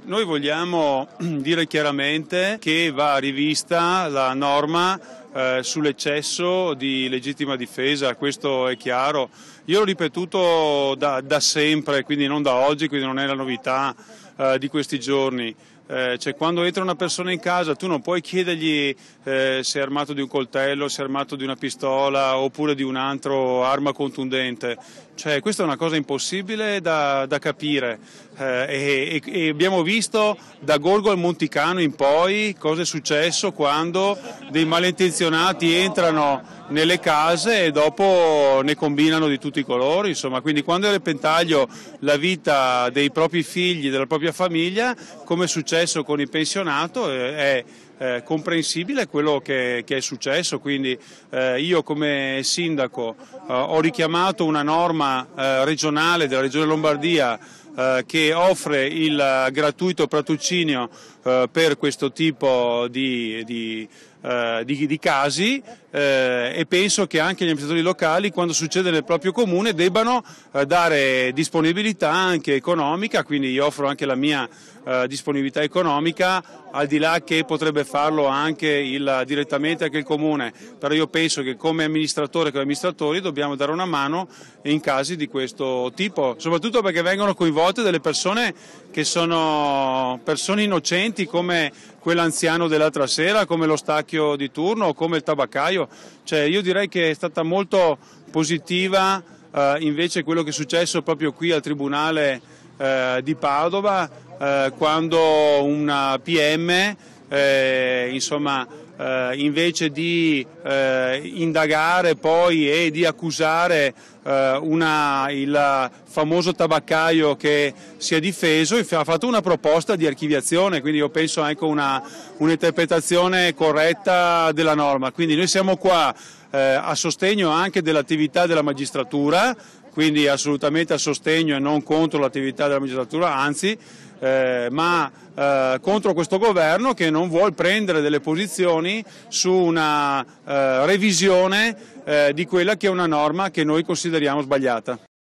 Noi vogliamo dire chiaramente che va rivista la norma sull'eccesso di legittima difesa, questo è chiaro. Io l'ho ripetuto da sempre, quindi non da oggi, quindi non è la novità di questi giorni. Cioè, quando entra una persona in casa tu non puoi chiedergli se è armato di un coltello, se è armato di una pistola oppure di un'altra arma contundente. Cioè, questa è una cosa impossibile da capire e abbiamo visto da Gorgo al Monticano in poi cosa è successo quando dei malintenzionati entrano nelle case e dopo ne combinano di tutti i colori, insomma, quindi quando è a repentaglio la vita dei propri figli, della propria famiglia, come è successo con il pensionato, è comprensibile quello che è successo, quindi io come sindaco ho richiamato una norma regionale della Regione Lombardia che offre il gratuito patrocinio per questo tipo di casi e penso che anche gli amministratori locali, quando succede nel proprio comune, debbano dare disponibilità anche economica, quindi io offro anche la mia disponibilità economica, al di là che potrebbe farlo anche direttamente anche il comune, però io penso che come amministratore e come amministratori dobbiamo dare una mano in casi di questo tipo, soprattutto perché vengono coinvolte delle persone che sono persone innocenti, come quell'anziano dell'altra sera, come lo stacchio di turno o come il tabaccaio. Cioè, io direi che è stata molto positiva invece quello che è successo proprio qui al Tribunale di Padova, quando una PM invece di indagare poi e di accusare il famoso tabaccaio che si è difeso, ha fatto una proposta di archiviazione, quindi io penso anche un'interpretazione corretta della norma. Quindi noi siamo qua a sostegno anche dell'attività della magistratura, quindi assolutamente a sostegno e non contro l'attività della magistratura, anzi, ma contro questo governo che non vuole prendere delle posizioni su una revisione di quella che è una norma che noi consideriamo sbagliata.